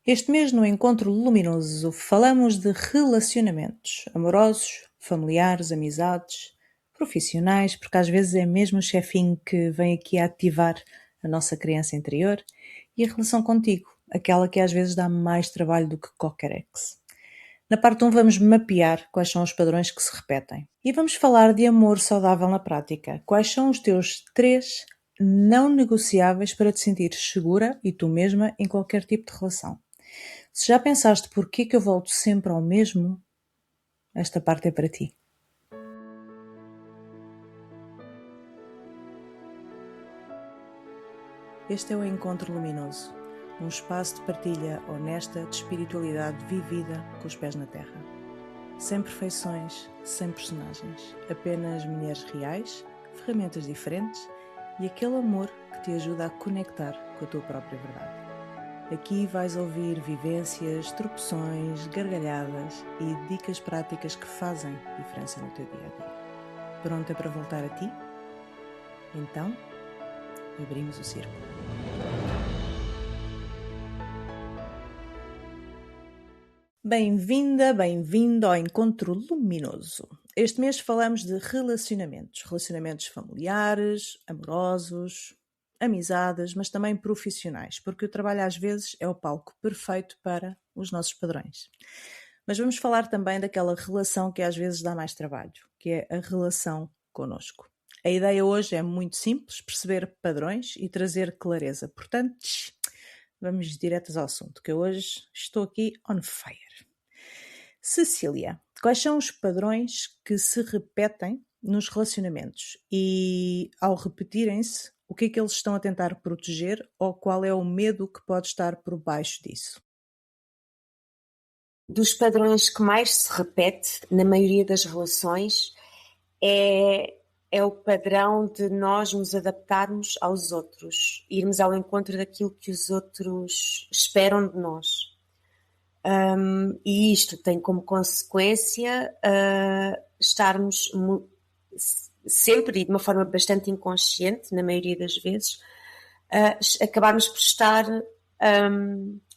Este mês, no Encontro Luminoso, falamos de relacionamentos amorosos, familiares, amizades, profissionais, porque às vezes é mesmo o chefinho que vem aqui a ativar a nossa criança interior, e a relação contigo, aquela que às vezes dá mais trabalho do que qualquer ex. Na parte 1 vamos mapear quais são os padrões que se repetem. E vamos falar de amor saudável na prática. Quais são os teus 3 não negociáveis para te sentir segura e tu mesma em qualquer tipo de relação? Se já pensaste porquê que eu volto sempre ao mesmo, esta parte é para ti. Este é o Encontro Luminoso, um espaço de partilha honesta de espiritualidade vivida com os pés na terra. Sem perfeições, sem personagens, apenas mulheres reais, ferramentas diferentes e aquele amor que te ajuda a conectar com a tua própria verdade. Aqui vais ouvir vivências, tropeções, gargalhadas e dicas práticas que fazem diferença no teu dia-a-dia. Pronta para voltar a ti? Então, abrimos o círculo. Bem-vinda, bem-vindo ao Encontro Luminoso. Este mês falamos de relacionamentos familiares, amorosos, amizades, mas também profissionais, porque o trabalho às vezes é o palco perfeito para os nossos padrões. Mas vamos falar também daquela relação que às vezes dá mais trabalho, que é a relação connosco. A ideia hoje é muito simples, perceber padrões e trazer clareza. Portanto, vamos diretas ao assunto, que eu hoje estou aqui on fire. Cecília, quais são os padrões que se repetem nos relacionamentos? E ao repetirem-se, o que é que eles estão a tentar proteger ou qual é o medo que pode estar por baixo disso? Dos padrões que mais se repete na maioria das relações é o padrão de nós nos adaptarmos aos outros, irmos ao encontro daquilo que os outros esperam de nós. E isto tem como consequência estarmos sempre e de uma forma bastante inconsciente, na maioria das vezes, acabarmos por estar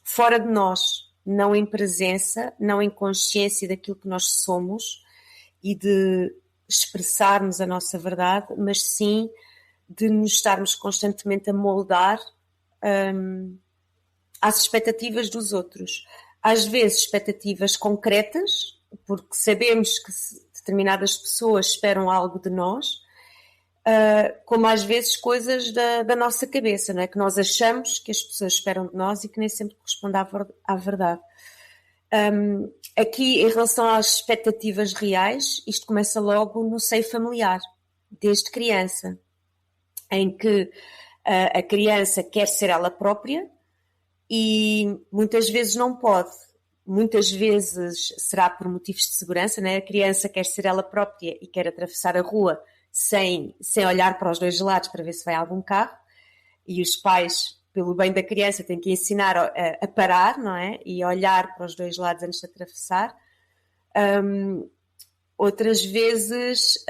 fora de nós, não em presença, não em consciência daquilo que nós somos e de expressarmos a nossa verdade, mas sim de nos estarmos constantemente a moldar às expectativas dos outros. Às vezes expectativas concretas, porque sabemos que determinadas pessoas esperam algo de nós, como às vezes coisas da nossa cabeça, não é? Que nós achamos que as pessoas esperam de nós e que nem sempre corresponde à verdade. Aqui, em relação às expectativas reais, isto começa logo no seio familiar, desde criança, em que a criança quer ser ela própria e muitas vezes não pode. Muitas vezes será por motivos de segurança, né? A criança quer ser ela própria e quer atravessar a rua sem olhar para os dois lados para ver se vai algum carro, e os pais, pelo bem da criança, têm que ensinar a parar, não é? E a olhar para os dois lados antes de atravessar. Outras vezes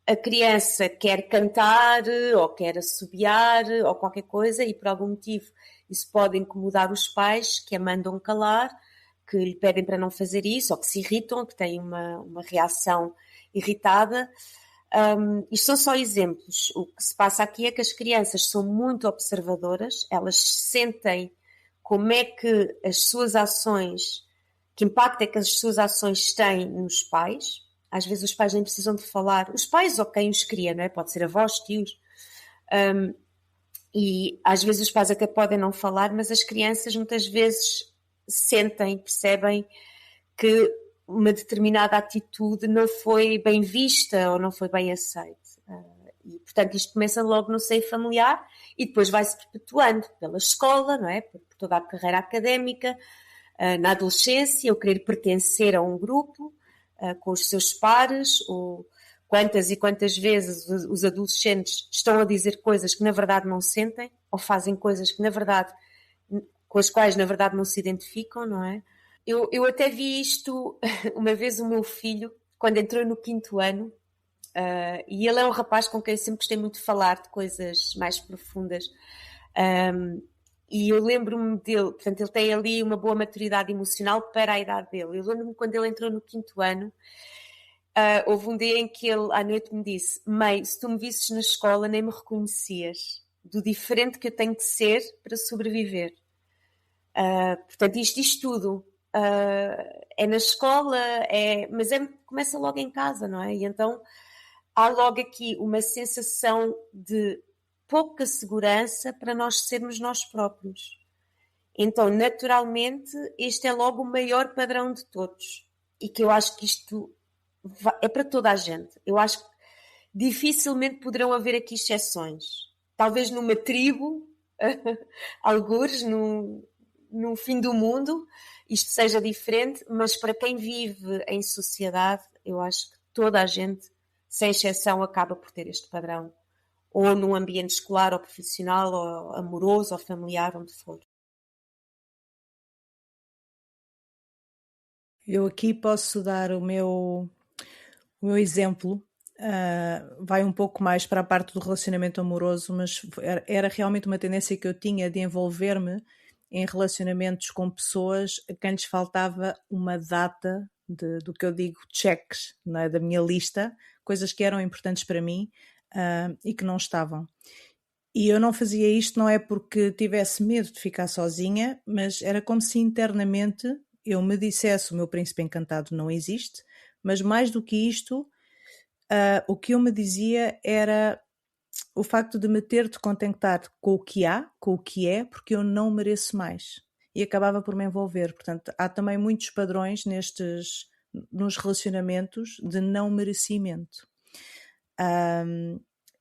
a criança quer cantar ou quer assobiar ou qualquer coisa e por algum motivo isso pode incomodar os pais que a mandam calar, que lhe pedem para não fazer isso ou que se irritam, que têm uma reação irritada. Isto são só exemplos. O que se passa aqui é que as crianças são muito observadoras, elas sentem como é que as suas ações, que impacto é que as suas ações têm nos pais. Às vezes os pais nem precisam de falar, os pais ou quem os cria, não é? Pode ser avós, tios, e às vezes os pais até podem não falar, mas as crianças muitas vezes sentem, percebem que uma determinada atitude não foi bem vista ou não foi bem aceita. E, portanto, isto começa logo no seio familiar e depois vai-se perpetuando pela escola, não é? Por toda a carreira académica, na adolescência, o querer pertencer a um grupo, com os seus pares, ou quantas e quantas vezes os adolescentes estão a dizer coisas que na verdade não sentem, ou fazem coisas que na verdade, com as quais na verdade não se identificam, não é? Eu até vi isto uma vez, o meu filho, quando entrou no 5º ano, e ele é um rapaz com quem eu sempre gostei muito de falar de coisas mais profundas, E eu lembro-me dele, portanto, ele tem ali uma boa maturidade emocional para a idade dele. Eu lembro-me quando ele entrou no 5º ano, houve um dia em que ele à noite me disse: mãe, se tu me visses na escola nem me reconhecias do diferente que eu tenho de ser para sobreviver. Portanto, isto diz tudo. É na escola, mas começa logo em casa, não é? E então há logo aqui uma sensação de pouca segurança para nós sermos nós próprios. Então, naturalmente, este é logo o maior padrão de todos. E que eu acho que isto é para toda a gente. Eu acho que dificilmente poderão haver aqui exceções. Talvez numa tribo, algures, no fim do mundo, isto seja diferente, mas para quem vive em sociedade, eu acho que toda a gente, sem exceção, acaba por ter este padrão. Ou num ambiente escolar, ou profissional, ou amoroso, ou familiar, onde for. Eu aqui posso dar o meu exemplo. Vai um pouco mais para a parte do relacionamento amoroso, mas era realmente uma tendência que eu tinha de envolver-me em relacionamentos com pessoas a quem lhes faltava uma data do que eu digo checks, não é? Da minha lista, coisas que eram importantes para mim e que não estavam. E eu não fazia isto não é porque tivesse medo de ficar sozinha, mas era como se internamente eu me dissesse: o meu príncipe encantado não existe, mas mais do que isto, o que eu me dizia era o facto de me ter de contentar com o que há, com o que é, porque eu não mereço mais. E acabava por me envolver. Portanto, há também muitos padrões nos relacionamentos de não merecimento.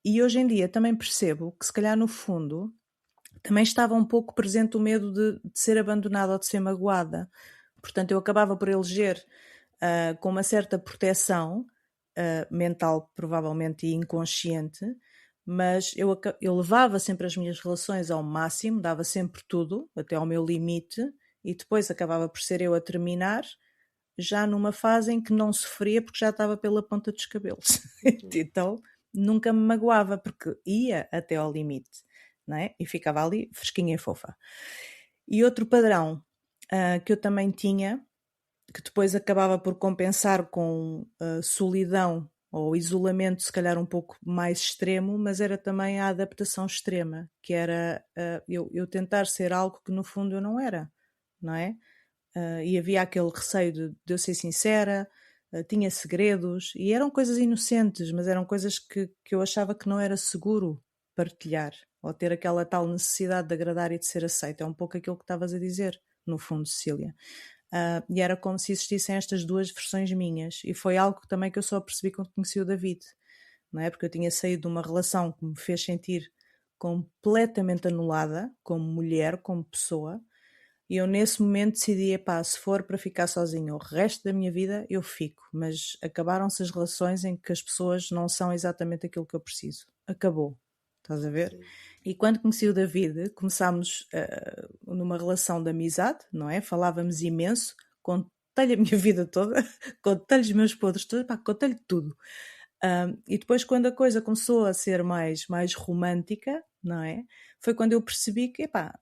E hoje em dia também percebo que, se calhar, no fundo, também estava um pouco presente o medo de ser abandonada ou de ser magoada. Portanto, eu acabava por eleger com uma certa proteção mental, provavelmente, e inconsciente, mas eu levava sempre as minhas relações ao máximo, dava sempre tudo, até ao meu limite, e depois acabava por ser eu a terminar, já numa fase em que não sofria porque já estava pela ponta dos cabelos. Então, nunca me magoava, porque ia até ao limite, não é? E ficava ali fresquinha e fofa. E outro padrão que eu também tinha, que depois acabava por compensar com solidão ou isolamento, se calhar um pouco mais extremo, mas era também a adaptação extrema, que era eu tentar ser algo que no fundo eu não era, não é? E havia aquele receio de eu ser sincera, tinha segredos, e eram coisas inocentes, mas eram coisas que eu achava que não era seguro partilhar, ou ter aquela tal necessidade de agradar e de ser aceita. É um pouco aquilo que estavas a dizer, no fundo, Cecília. E era como se existissem estas duas versões minhas, e foi algo também que eu só percebi quando conheci o David, não é? Porque eu tinha saído de uma relação que me fez sentir completamente anulada como mulher, como pessoa, e eu nesse momento decidi: epá, se for para ficar sozinha o resto da minha vida, eu fico. Mas acabaram-se as relações em que as pessoas não são exatamente aquilo que eu preciso. Acabou. Estás a ver? Sim. E quando conheci o David, começámos numa relação de amizade, não é? Falávamos imenso, contei-lhe a minha vida toda, contei-lhe os meus podres todos, pá, contei-lhe tudo. E depois, quando a coisa começou a ser mais romântica, não é? Foi quando eu percebi que, epá,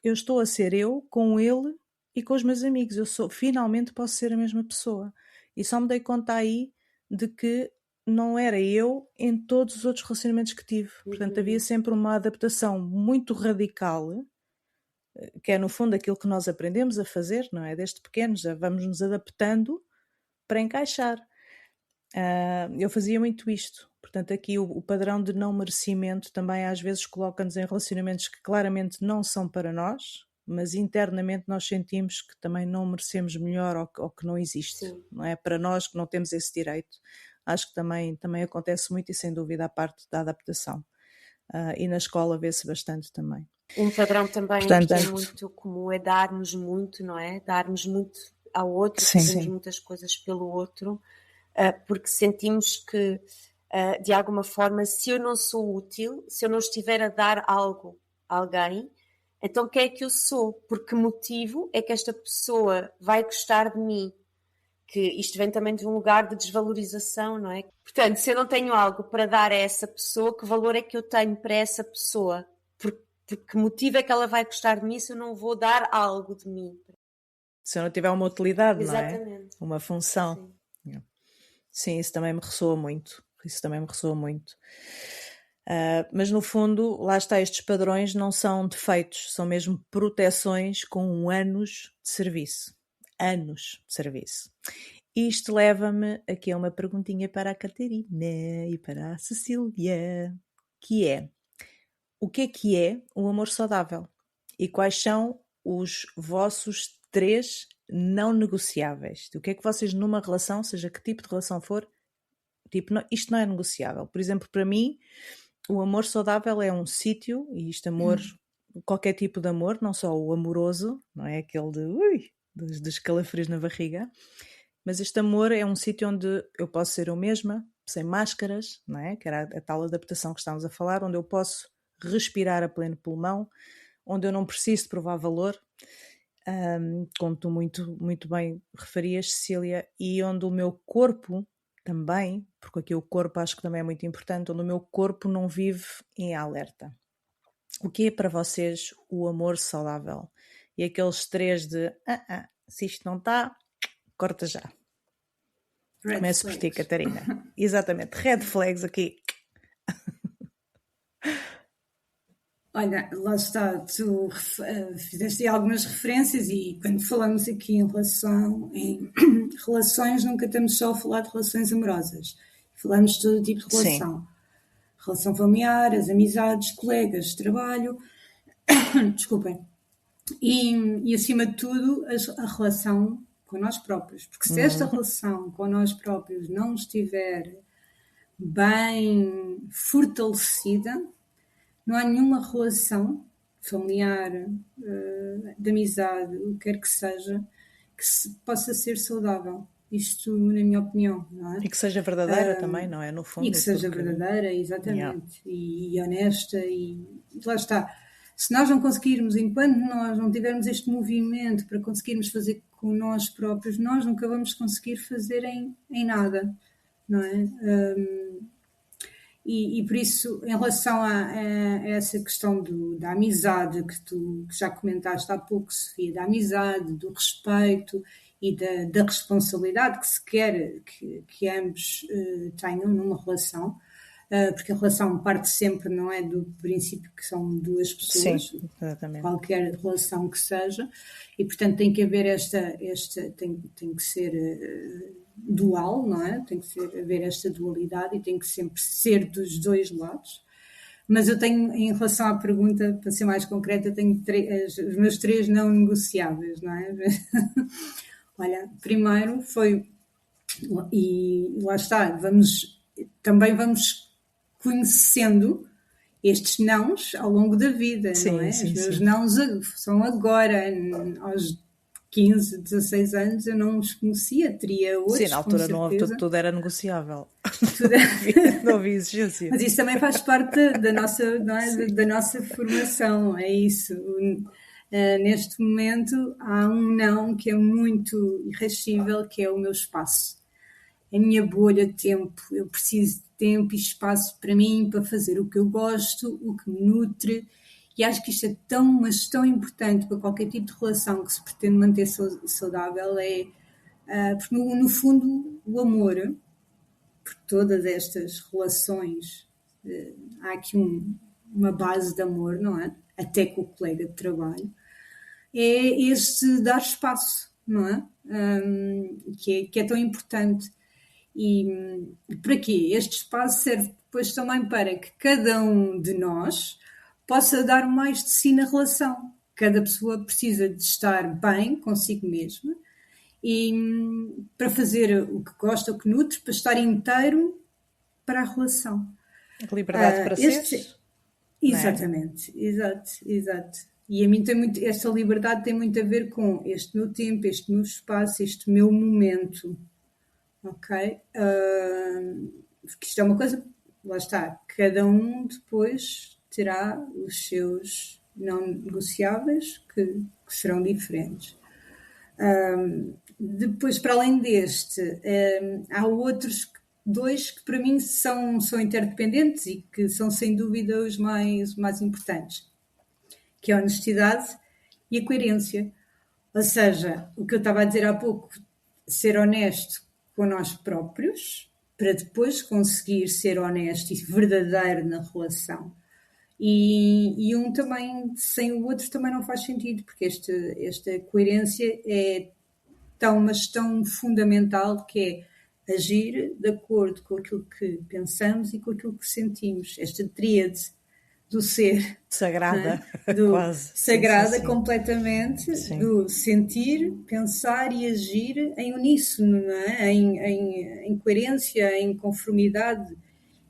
eu estou a ser eu com ele e com os meus amigos. Finalmente posso ser a mesma pessoa. E só me dei conta aí de que não era eu em todos os outros relacionamentos que tive. Portanto, havia sempre uma adaptação muito radical, que é no fundo aquilo que nós aprendemos a fazer, não é? Desde pequenos, vamos nos adaptando para encaixar. Eu fazia muito isto. Portanto, aqui o padrão de não merecimento também às vezes coloca-nos em relacionamentos que claramente não são para nós, mas internamente nós sentimos que também não merecemos melhor ou que não existe. Sim. Não é? Para nós que não temos esse direito. Acho que também acontece muito, e sem dúvida a parte da adaptação. E na escola vê-se bastante também. Um padrão também, portanto, que é muito comum é darmos muito, não é? Darmos muito ao outro, fazermos muitas coisas pelo outro, porque sentimos que, de alguma forma, se eu não sou útil, se eu não estiver a dar algo a alguém, então quem é que eu sou? Por que motivo é que esta pessoa vai gostar de mim? Que isto vem também de um lugar de desvalorização, não é? Portanto, se eu não tenho algo para dar a essa pessoa, que valor é que eu tenho para essa pessoa? Porque que motivo é que ela vai gostar de mim se eu não vou dar algo de mim? Se eu não tiver uma utilidade, Exatamente. não é? Uma função. Sim, isso também me ressoa muito. Mas no fundo, lá está, estes padrões não são defeitos, são mesmo proteções com anos de serviço. Anos de serviço. Isto leva-me aqui a uma perguntinha para a Catarina e para a Cecília, que é: o que é o amor saudável? E quais são os vossos 3 não negociáveis? O que é que vocês numa relação, seja que tipo de relação for, tipo, isto não é negociável. Por exemplo, para mim, o amor saudável é um sítio, e isto amor, qualquer tipo de amor, não só o amoroso, não é aquele dos calafrios na barriga, mas este amor é um sítio onde eu posso ser eu mesma, sem máscaras, não é? Que era a tal adaptação que estávamos a falar, onde eu posso respirar a pleno pulmão, onde eu não preciso provar valor, como tu muito bem referias, Cecília, e onde o meu corpo também, porque aqui o corpo acho que também é muito importante, onde o meu corpo não vive em alerta. O que é para vocês o amor saudável? E aqueles 3 de se isto não está, corta já. Começo por ti, Catarina. Exatamente, red flags aqui. Olha, lá está, tu fizeste algumas referências e quando falamos aqui em relações, nunca estamos só a falar de relações amorosas. Falamos de todo tipo de relação. Sim. Relação familiar, as amizades, colegas, trabalho, desculpem. E acima de tudo, a relação com nós próprios. Porque se esta relação com nós próprios não estiver bem fortalecida, não há nenhuma relação familiar, de amizade, o que quer que seja, que possa ser saudável. Isto, na minha opinião, não é? E que seja verdadeira também, não é? No fundo. E que seja verdadeira, exatamente. Yeah. E honesta. E lá está. Se nós não conseguirmos, enquanto nós não tivermos este movimento para conseguirmos fazer com nós próprios, nós nunca vamos conseguir fazer em nada, não é? E por isso, em relação a essa questão da amizade que já comentaste há pouco, Sofia, da amizade, do respeito e da responsabilidade que se quer que ambos tenham numa relação, porque a relação parte sempre, não é, do princípio que são duas pessoas. Sim, exatamente. Qualquer relação que seja, e portanto tem que haver tem que ser dual, não é? Tem que haver esta dualidade e tem que sempre ser dos dois lados. Mas eu tenho, em relação à pergunta, para ser mais concreta, tenho os meus 3 não negociáveis, não é? Olha, primeiro foi, e lá está, também vamos conhecendo estes nãos ao longo da vida, sim, não é? Sim, os meus sim. nãos são agora, aos 15, 16 anos eu não os conhecia, teria outros. Sim, na altura não houve, tudo era negociável. Não havia exigência. Mas isso também faz parte da nossa, não é? Da nossa formação, é isso. Neste momento há um não que é muito irrascível, que é o meu espaço. A minha bolha de tempo, eu preciso de tempo e espaço para mim, para fazer o que eu gosto, o que me nutre, e acho que isto é mas tão importante para qualquer tipo de relação que se pretende manter saudável, porque no fundo o amor, por todas estas relações, há aqui uma base de amor, não é? Até com o colega de trabalho, é este dar espaço, não é? Que é tão importante. E para quê? Este espaço serve depois também para que cada um de nós possa dar mais de si na relação. Cada pessoa precisa de estar bem consigo mesma e para fazer o que gosta, o que nutre, para estar inteiro para a relação. Liberdade para ser. Exatamente, exato. E a mim esta liberdade tem muito a ver com este meu tempo, este meu espaço, este meu momento. Ok? Porque isto é uma coisa, lá está, cada um depois terá os seus não negociáveis que serão diferentes. Depois, para além deste, há outros 2 que para mim são interdependentes e que são sem dúvida os mais importantes. que é a honestidade e a coerência. Ou seja, o que eu estava a dizer há pouco, ser honesto com nós próprios, para depois conseguir ser honesto e verdadeiro na relação. E um também, sem o outro, também não faz sentido, porque esta coerência é mas tão fundamental, que é agir de acordo com aquilo que pensamos e com aquilo que sentimos. Esta tríade do ser sagrada, do quase. sagrada, sim. Completamente, Sim. do sentir, pensar e agir em uníssono, não é? Em coerência, em conformidade.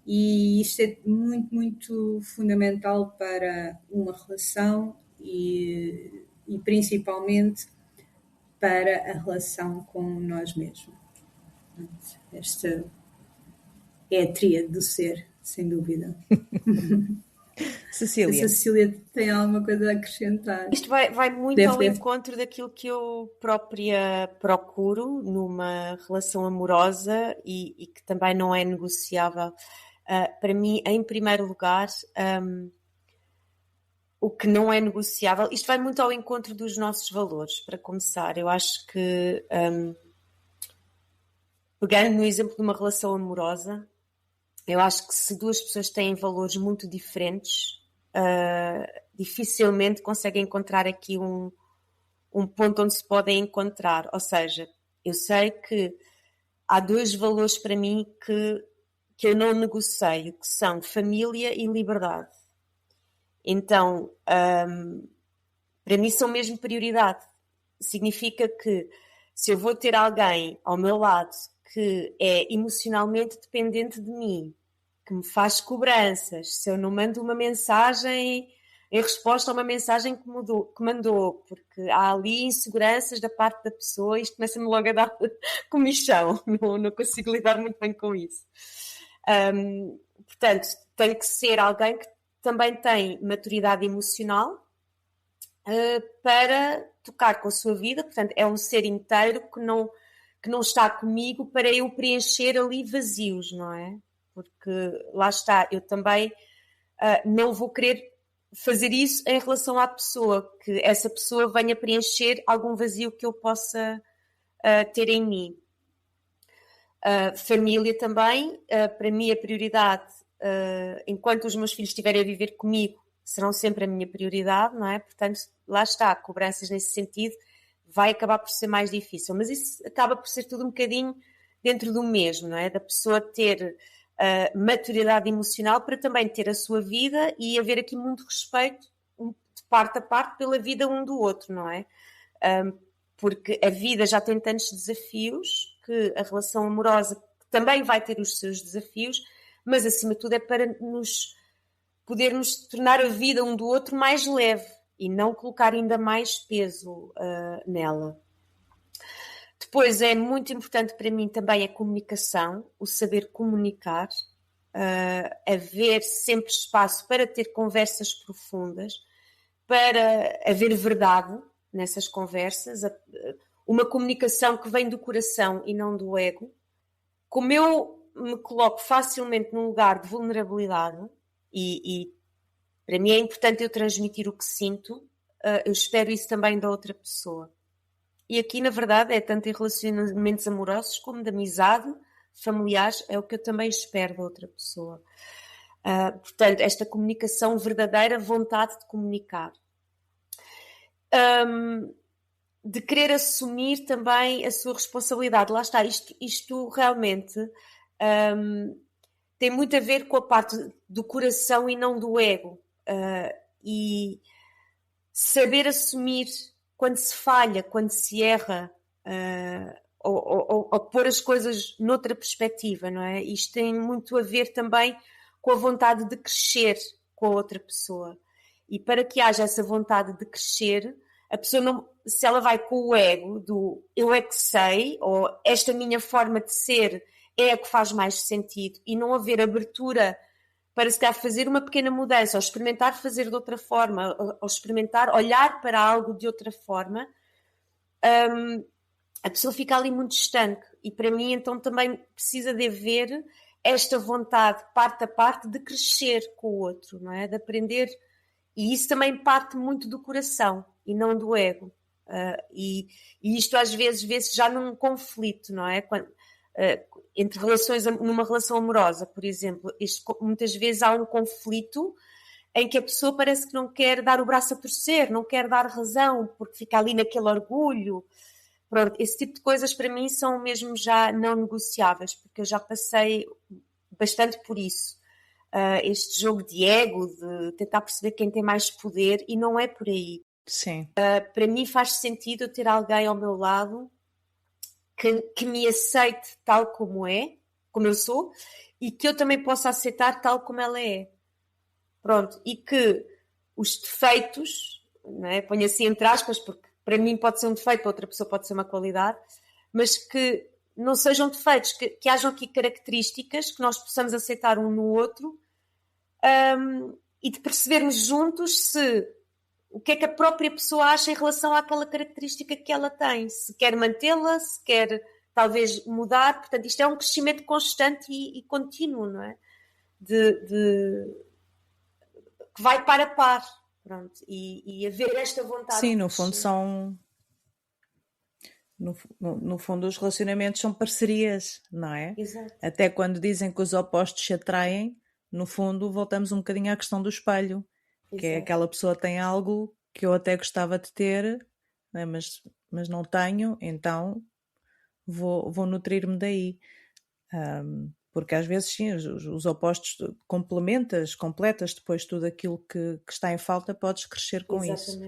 E isto é muito, muito fundamental para uma relação e principalmente para a relação com nós mesmos. Esta é a tríade do ser, sem dúvida. Cecília. A Cecília tem alguma coisa a acrescentar? Isto vai muito ao encontro daquilo que eu própria procuro numa relação amorosa e que também não é negociável. Para mim, em primeiro lugar, o que não é negociável, isto vai muito ao encontro dos nossos valores, para começar. Eu acho que, pegando no exemplo de uma relação amorosa, eu acho que se duas pessoas têm valores muito diferentes, dificilmente conseguem encontrar aqui um ponto onde se podem encontrar. Ou seja, eu sei que há dois valores para mim que eu não negocio, que são família e liberdade. Então, para mim são mesmo prioridade. Significa que se eu vou ter alguém ao meu lado que é emocionalmente dependente de mim, que me faz cobranças, se eu não mando uma mensagem em resposta a uma mensagem que mandou, porque há ali inseguranças da parte da pessoa, isto começa-me logo a dar comichão, não consigo lidar muito bem com isso. Portanto, tem que ser alguém que também tem maturidade emocional para tocar com a sua vida, portanto é um ser inteiro que não está comigo para eu preencher ali vazios, não é? Porque lá está, eu também não vou querer fazer isso em relação à pessoa, que essa pessoa venha preencher algum vazio que eu possa ter em mim. Família também, para mim a prioridade, enquanto os meus filhos estiverem a viver comigo, serão sempre a minha prioridade, não é? Portanto, lá está, cobranças nesse sentido vai acabar por ser mais difícil, mas isso acaba por ser tudo um bocadinho dentro do mesmo, não é? Da pessoa ter maturidade emocional para também ter a sua vida e haver aqui muito respeito de parte a parte pela vida um do outro, não é? Porque a vida já tem tantos desafios que a relação amorosa também vai ter os seus desafios, mas acima de tudo é para podermos tornar a vida um do outro mais leve e não colocar ainda mais peso nela. Depois é muito importante para mim também a comunicação, o saber comunicar, haver sempre espaço para ter conversas profundas, para haver verdade nessas conversas, uma comunicação que vem do coração e não do ego. Como eu me coloco facilmente num lugar de vulnerabilidade e para mim é importante eu transmitir o que sinto, eu espero isso também da outra pessoa. E aqui, na verdade, é tanto em relacionamentos amorosos como de amizade, familiares, é o que eu também espero da outra pessoa. Portanto, esta comunicação verdadeira, vontade de comunicar. De querer assumir também a sua responsabilidade. Lá está, isto realmente tem muito a ver com a parte do coração e não do ego. E saber assumir quando se falha, quando se erra, ou pôr as coisas noutra perspectiva, não é? Isto tem muito a ver também com a vontade de crescer com a outra pessoa. E para que haja essa vontade de crescer, a pessoa não, se ela vai com o ego do eu é que sei, ou esta minha forma de ser é a que faz mais sentido, e não haver abertura para se calhar fazer uma pequena mudança, ou experimentar fazer de outra forma, ou experimentar olhar para algo de outra forma, a pessoa fica ali muito estanque. E para mim então também precisa de haver esta vontade, parte a parte, de crescer com o outro, não é? De aprender E isso também parte muito do coração e não do ego. E isto às vezes vê-se já num conflito, não é? Entre relações, numa relação amorosa, por exemplo, muitas vezes há um conflito em que a pessoa parece que não quer dar o braço a torcer, não quer dar razão, porque fica ali naquele orgulho. Pronto, esse tipo de coisas para mim são mesmo já não negociáveis, porque eu já passei bastante por isso. Este jogo de ego, de tentar perceber quem tem mais poder, e não é por aí. Sim. Para mim faz sentido eu ter alguém ao meu lado que me aceite tal como eu sou, e que eu também possa aceitar tal como ela é. Pronto, e que os defeitos, não é? Ponho assim entre aspas, porque para mim pode ser um defeito, para outra pessoa pode ser uma qualidade, mas que não sejam defeitos, que hajam aqui características que nós possamos aceitar um no outro, e de percebermos juntos o que é que a própria pessoa acha em relação àquela característica que ela tem, se quer mantê-la, se quer talvez mudar. Portanto, isto é um crescimento constante e contínuo, não é? Que vai par a par. Pronto, e haver esta vontade. Sim, no fundo são... No fundo os relacionamentos são parcerias, não é? Exato. Até quando dizem que os opostos se atraem, no fundo voltamos um bocadinho à questão do espelho. Que é aquela pessoa tem algo que eu até gostava de ter, né, mas não tenho, então vou nutrir-me daí. Porque às vezes sim, os opostos completas depois tudo aquilo que está em falta, podes crescer com isso.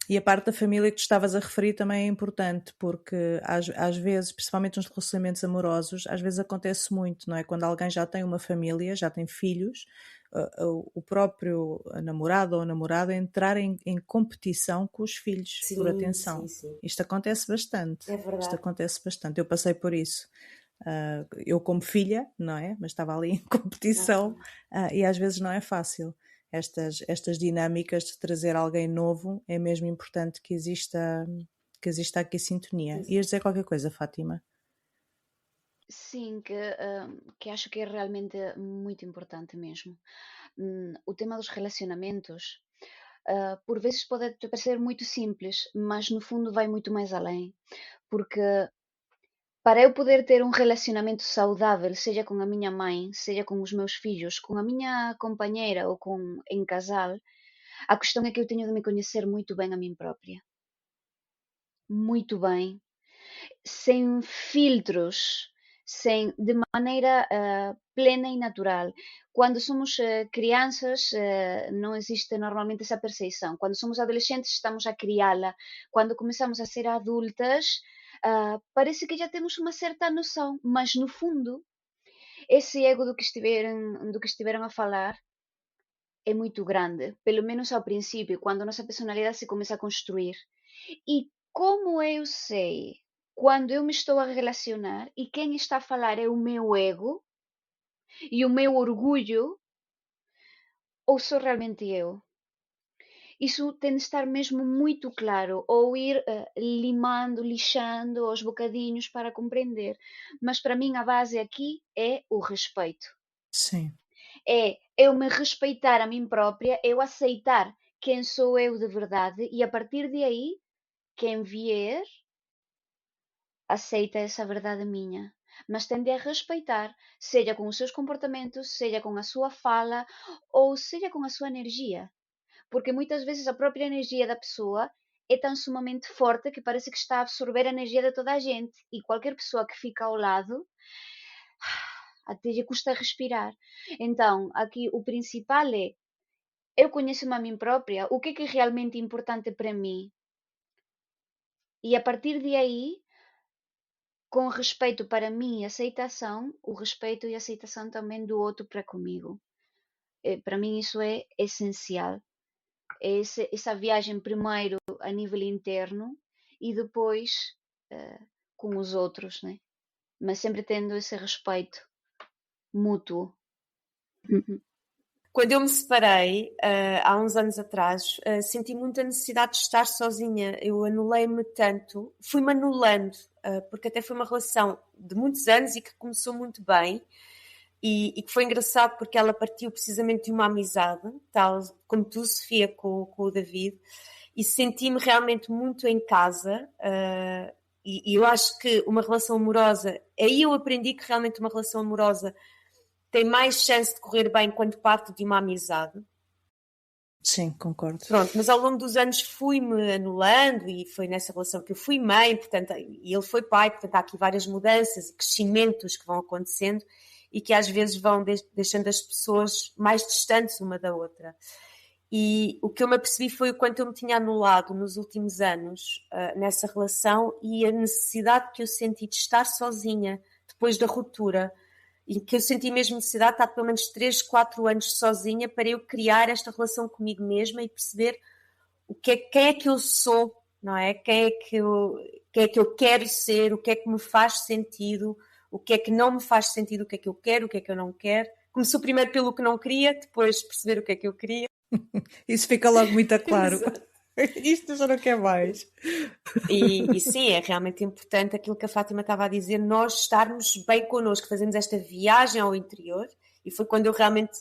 E a parte da família que tu estavas a referir também é importante, porque às vezes, principalmente nos relacionamentos amorosos, às vezes acontece muito, não é? Quando alguém já tem uma família, já tem filhos, o próprio namorado ou namorada entrar em competição com os filhos, sim, por atenção. Sim. Isto acontece bastante. É verdade. Isto acontece bastante. Eu passei por isso. Eu como filha, não é? Mas estava ali em competição e às vezes não é fácil. Estas dinâmicas de trazer alguém novo, é mesmo importante que exista aqui sintonia. Ias dizer qualquer coisa, Fátima? Sim, que acho que é realmente muito importante mesmo. O tema dos relacionamentos, por vezes pode parecer muito simples, mas no fundo vai muito mais além. Porque para eu poder ter um relacionamento saudável, seja com a minha mãe, seja com os meus filhos, com a minha companheira ou em casal, a questão é que eu tenho de me conhecer muito bem a mim própria. Muito bem. Sem filtros, de maneira plena e natural. Quando somos crianças, não existe normalmente essa percepção. Quando somos adolescentes, estamos a criá-la. Quando começamos a ser adultas, parece que já temos uma certa noção, mas no fundo, esse ego do que estiveram a falar é muito grande, pelo menos ao princípio, quando a nossa personalidade se começa a construir. E como eu sei quando eu me estou a relacionar e quem está a falar é o meu ego e o meu orgulho, ou sou realmente eu? Isso tem de estar mesmo muito claro, ou ir limando, lixando aos bocadinhos para compreender. Mas para mim a base aqui é o respeito. Sim. É eu me respeitar a mim própria, eu aceitar quem sou eu de verdade e a partir de aí, quem vier, aceita essa verdade minha. Mas tende a respeitar, seja com os seus comportamentos, seja com a sua fala ou seja com a sua energia. Porque muitas vezes a própria energia da pessoa é tão sumamente forte que parece que está a absorver a energia de toda a gente. E qualquer pessoa que fica ao lado, até lhe custa respirar. Então, aqui o principal é, eu conheço-me a mim própria, o que é realmente importante para mim? E a partir de aí, com respeito para mim e aceitação, o respeito e a aceitação também do outro para comigo. Para mim isso é essencial. É essa viagem primeiro a nível interno e depois com os outros, né? Mas sempre tendo esse respeito mútuo. Quando eu me separei, há uns anos atrás, senti muita necessidade de estar sozinha. Eu anulei-me tanto, fui-me anulando, porque até foi uma relação de muitos anos e que começou muito bem, e que foi engraçado porque ela partiu precisamente de uma amizade, tal como tu, Sofia, com o David, e senti-me realmente muito em casa, e eu acho que uma relação amorosa, aí eu aprendi que realmente uma relação amorosa tem mais chance de correr bem quando parte de uma amizade. Sim, concordo. Pronto, mas ao longo dos anos fui-me anulando e foi nessa relação que eu fui mãe, portanto, e ele foi pai, portanto há aqui várias mudanças e crescimentos que vão acontecendo e que às vezes vão deixando as pessoas mais distantes uma da outra. E o que eu me apercebi foi o quanto eu me tinha anulado nos últimos anos nessa relação e a necessidade que eu senti de estar sozinha depois da ruptura. E que eu senti mesmo necessidade de estar pelo menos 3, 4 anos sozinha para eu criar esta relação comigo mesma e perceber quem é que eu sou, não é? Quem é que eu quero ser, o que é que me faz sentido, o que é que não me faz sentido, o que é que eu quero, o que é que eu não quero. Começou primeiro pelo que não queria, depois perceber o que é que eu queria. Isso fica logo muito claro. Isto já não quer mais. E sim, é realmente importante aquilo que a Fátima estava a dizer, nós estarmos bem connosco, fazemos esta viagem ao interior, e foi quando eu realmente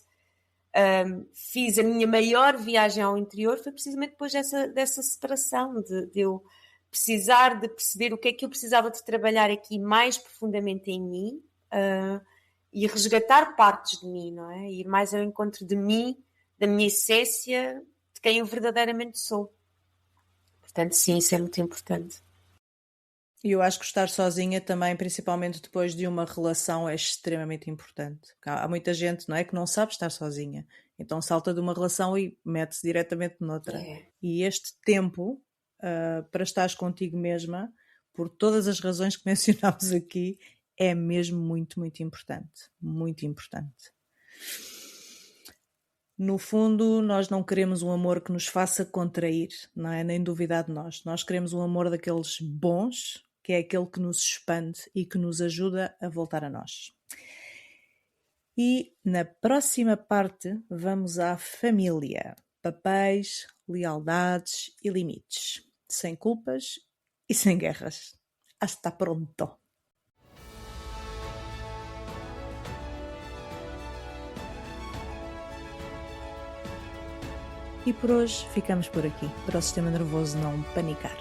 fiz a minha maior viagem ao interior, foi precisamente depois dessa separação, de eu precisar de perceber o que é que eu precisava de trabalhar aqui mais profundamente em mim, e resgatar partes de mim, não é? Ir mais ao encontro de mim, da minha essência, de quem eu verdadeiramente sou. Portanto, sim, isso é muito importante. E eu acho que estar sozinha também, principalmente depois de uma relação, é extremamente importante. Há muita gente, não é, que não sabe estar sozinha. Então salta de uma relação e mete-se diretamente noutra. E este tempo para estares contigo mesma, por todas as razões que mencionámos aqui, é mesmo muito, muito importante. Muito importante. No fundo, nós não queremos um amor que nos faça contrair, não é? Nem duvidar de nós. Nós queremos um amor daqueles bons, que é aquele que nos expande e que nos ajuda a voltar a nós. E na próxima parte vamos à família. Papéis, lealdades e limites. Sem culpas e sem guerras. Hasta pronto! E por hoje ficamos por aqui, para o sistema nervoso não panicar.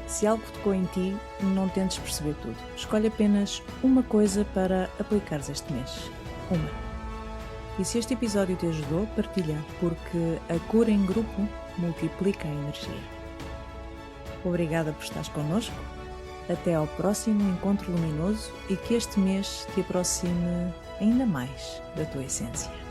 Se algo tocou em ti, não tentes perceber tudo. Escolhe apenas uma coisa para aplicares este mês. Uma. E se este episódio te ajudou, partilha, porque a cura em grupo multiplica a energia. Obrigada por estares connosco. Até ao próximo encontro luminoso e que este mês te aproxime ainda mais da tua essência.